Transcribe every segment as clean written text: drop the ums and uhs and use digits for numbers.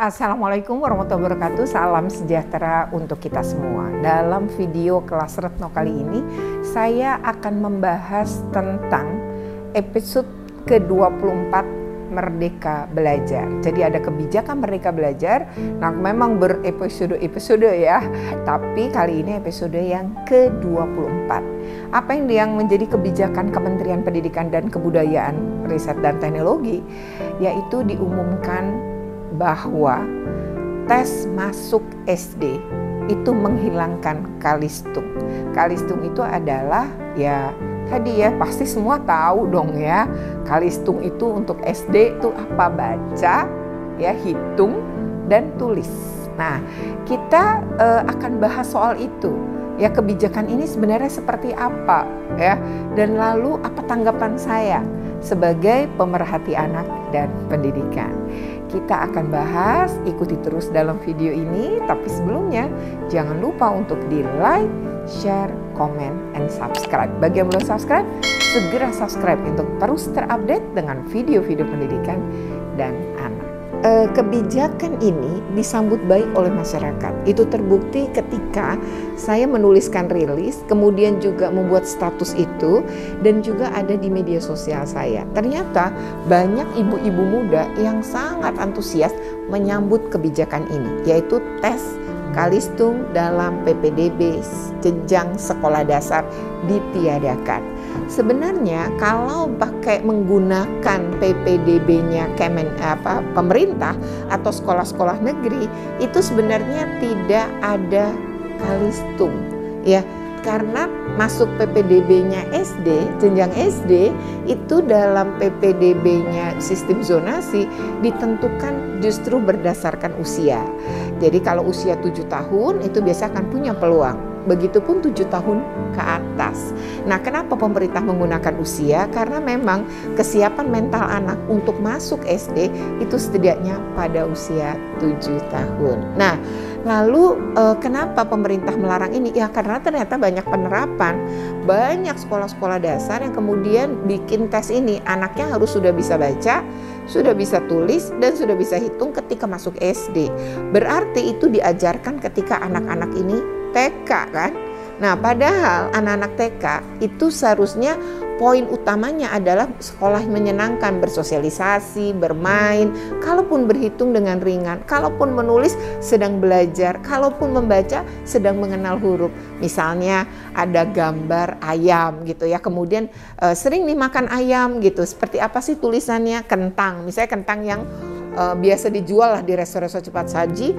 Assalamualaikum warahmatullahi wabarakatuh. Salam sejahtera untuk kita semua. Dalam video kelas Retno kali ini, saya akan membahas tentang episode ke-24 Merdeka Belajar. Jadi ada kebijakan Merdeka Belajar. Nah, memang berepisode-episode ya. Tapi kali ini episode yang ke-24. Apa yang menjadi kebijakan Kementerian Pendidikan dan Kebudayaan, Riset dan Teknologi, yaitu diumumkan bahwa tes masuk SD itu menghilangkan Kalistung. Kalistung itu adalah tadi pasti semua tahu dong ya. Kalistung itu untuk SD itu apa? Baca, hitung dan tulis. Nah, kita akan bahas soal itu. Ya, kebijakan ini sebenarnya seperti apa ya? Dan lalu apa tanggapan saya sebagai pemerhati anak dan pendidikan? Kita akan bahas, ikuti terus dalam video ini. Tapi sebelumnya jangan lupa untuk di like, share, comment, and subscribe. Bagi yang belum subscribe, segera subscribe untuk terus terupdate dengan video-video pendidikan dan anak. Kebijakan ini disambut baik oleh masyarakat. Itu terbukti ketika saya menuliskan rilis, kemudian juga membuat status itu, dan juga ada di media sosial saya. Ternyata banyak ibu-ibu muda yang sangat antusias menyambut kebijakan ini, yaitu tes Kalistung dalam PPDB jenjang sekolah dasar ditiadakan. Sebenarnya kalau pakai menggunakan PPDB-nya pemerintah atau sekolah-sekolah negeri, itu sebenarnya tidak ada Kalistung ya. Karena masuk PPDB-nya SD, jenjang SD, itu dalam PPDB-nya sistem zonasi ditentukan justru berdasarkan usia. Jadi kalau usia 7 tahun itu biasa akan punya peluang. Begitupun 7 tahun ke atas. Nah, kenapa pemerintah menggunakan usia? Karena memang kesiapan mental anak untuk masuk SD itu setidaknya pada usia 7 tahun. Nah, lalu kenapa pemerintah melarang ini? Ya karena ternyata banyak penerapan. Banyak sekolah-sekolah dasar yang kemudian bikin tes ini. Anaknya harus sudah bisa baca, sudah bisa tulis, dan sudah bisa hitung ketika masuk SD. Berarti itu diajarkan ketika anak-anak ini TK kan. Nah, padahal anak-anak TK itu seharusnya poin utamanya adalah sekolah menyenangkan, bersosialisasi, bermain, kalaupun berhitung dengan ringan, kalaupun menulis sedang belajar, kalaupun membaca sedang mengenal huruf. Misalnya ada gambar ayam gitu ya, kemudian sering nih makan ayam gitu. Seperti apa sih tulisannya? Kentang, misalnya kentang yang biasa dijual lah di restoran cepat saji,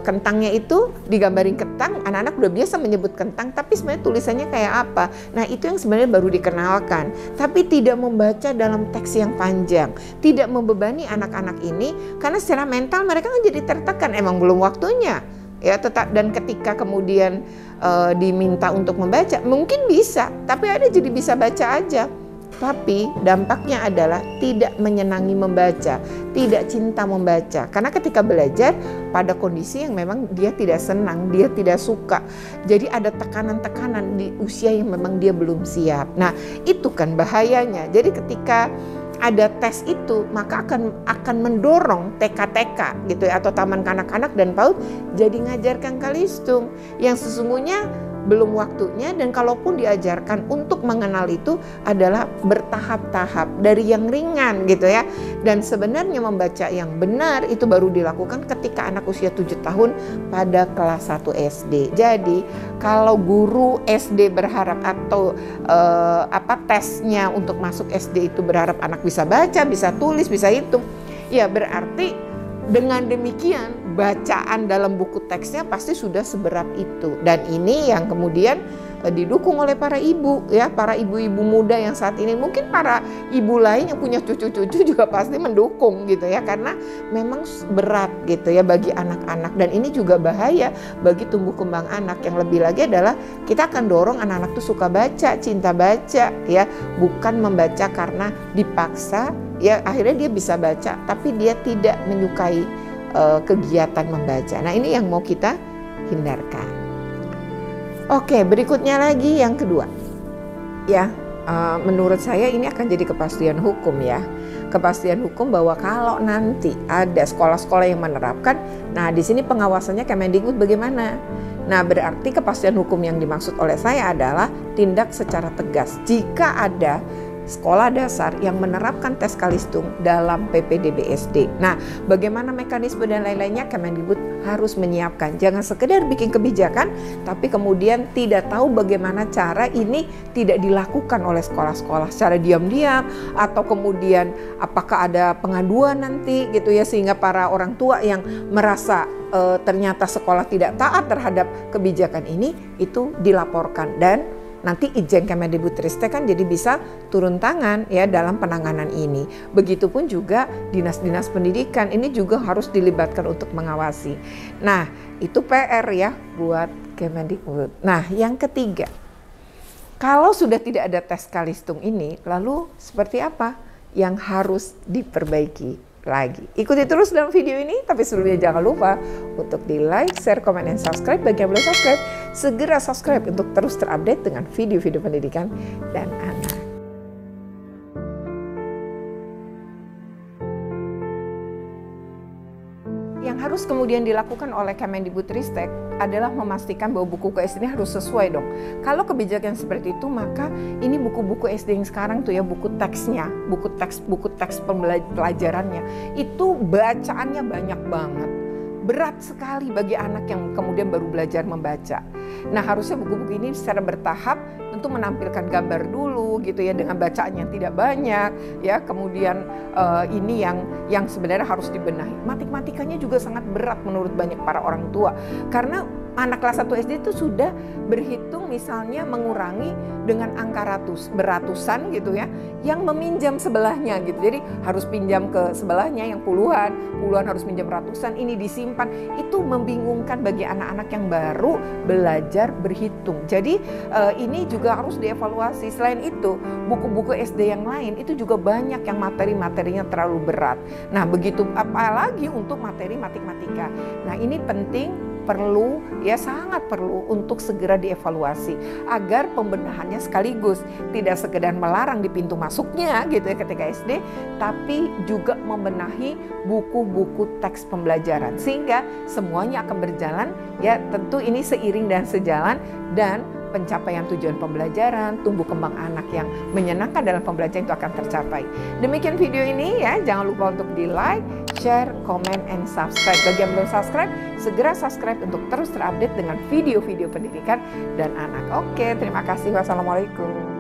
kentangnya itu digambarin kentang, anak-anak udah biasa menyebut kentang, tapi sebenarnya tulisannya kayak apa. Nah, itu yang sebenarnya baru dikenalkan, tapi tidak membaca dalam teks yang panjang, tidak membebani anak-anak ini, karena secara mental mereka kan jadi tertekan, emang belum waktunya ya. Dan ketika kemudian diminta untuk membaca, mungkin bisa, tapi ada jadi bisa baca aja. Tapi dampaknya adalah tidak menyenangi membaca, tidak cinta membaca. Karena ketika belajar pada kondisi yang memang dia tidak senang, dia tidak suka. Jadi ada tekanan-tekanan di usia yang memang dia belum siap. Nah, itu kan bahayanya. Jadi ketika ada tes itu, maka akan mendorong TK-TK gitu ya, atau taman kanak-kanak dan PAUD jadi ngajarkan Kalistung yang sesungguhnya belum waktunya. Dan kalaupun diajarkan untuk mengenal itu adalah bertahap-tahap dari yang ringan gitu ya. Dan sebenarnya membaca yang benar itu baru dilakukan ketika anak usia 7 tahun pada kelas 1 SD. Jadi kalau guru SD berharap atau tesnya untuk masuk SD itu berharap anak bisa baca, bisa tulis, bisa hitung, ya berarti dengan demikian bacaan dalam buku teksnya pasti sudah seberat itu. Dan ini yang kemudian didukung oleh para ibu ya, para ibu-ibu muda yang saat ini, mungkin para ibu lain yang punya cucu-cucu juga pasti mendukung gitu ya, karena memang berat gitu ya bagi anak-anak. Dan ini juga bahaya bagi tumbuh kembang anak. Yang lebih lagi adalah kita akan dorong anak-anak tuh suka baca, cinta baca ya, bukan membaca karena dipaksa ya, akhirnya dia bisa baca tapi dia tidak menyukai kegiatan membaca. Nah, ini yang mau kita hindarkan. Oke, berikutnya lagi yang kedua ya, menurut saya ini akan jadi kepastian hukum ya. kepastian hukum bahwa kalau nanti ada sekolah-sekolah yang menerapkan, nah di sini pengawasannya Kemendikbud bagaimana? Nah, berarti kepastian hukum yang dimaksud oleh saya adalah tindak secara tegas jika ada sekolah dasar yang menerapkan tes Kalistung dalam PPDB SD. Nah, bagaimana mekanisme dan lain-lainnya Kemendikbud harus menyiapkan. Jangan sekedar bikin kebijakan, tapi kemudian tidak tahu bagaimana cara ini tidak dilakukan oleh sekolah-sekolah secara diam-diam, atau kemudian apakah ada pengaduan nanti gitu ya, sehingga para orang tua yang merasa ternyata sekolah tidak taat terhadap kebijakan ini itu dilaporkan, dan nanti Itjen Kemendikbudristek kan jadi bisa turun tangan ya dalam penanganan ini. Begitupun juga dinas-dinas pendidikan ini juga harus dilibatkan untuk mengawasi. Nah, itu PR ya buat Kemendikbud. Nah, yang ketiga, kalau sudah tidak ada tes Kalistung ini, lalu seperti apa yang harus diperbaiki lagi? Ikuti terus dalam video ini, tapi sebelumnya jangan lupa untuk di like, share, komen, dan subscribe. Bagi yang belum subscribe, segera subscribe untuk terus terupdate dengan video-video pendidikan dan anak. Yang harus kemudian dilakukan oleh Kemendikbudristek adalah memastikan bahwa buku SD ini harus sesuai dong. Kalau kebijakan seperti itu, maka ini buku-buku SD yang sekarang tuh ya, buku teksnya, buku teks pelajarannya, itu bacaannya banyak banget. Berat sekali bagi anak yang kemudian baru belajar membaca. Nah, harusnya buku-buku ini secara bertahap tentu menampilkan gambar dulu gitu ya, dengan bacaan yang tidak banyak ya. Kemudian ini yang sebenarnya harus dibenahi. Matematikanya juga sangat berat menurut banyak para orang tua, karena anak kelas 1 SD itu sudah berhitung misalnya mengurangi dengan angka beratusan gitu ya, yang meminjam sebelahnya gitu. Jadi harus pinjam ke sebelahnya yang puluhan harus pinjam ratusan, ini disimpan. Itu membingungkan bagi anak-anak yang baru belajar berhitung. Jadi ini juga harus dievaluasi. Selain itu, buku-buku SD yang lain itu juga banyak yang materi-materinya terlalu berat. Nah, begitu apalagi untuk materi matematika. Nah, ini penting, perlu ya, sangat perlu untuk segera dievaluasi agar pembenahannya sekaligus tidak sekedar melarang di pintu masuknya gitu ya ketika SD, tapi juga membenahi buku-buku teks pembelajaran sehingga semuanya akan berjalan ya, tentu ini seiring dan sejalan, dan pencapaian tujuan pembelajaran, tumbuh kembang anak yang menyenangkan dalam pembelajaran itu akan tercapai. Demikian video ini ya, jangan lupa untuk di like, share, komen, and subscribe. Bagi yang belum subscribe, segera subscribe untuk terus terupdate dengan video-video pendidikan dan anak. Oke, terima kasih. Wassalamualaikum.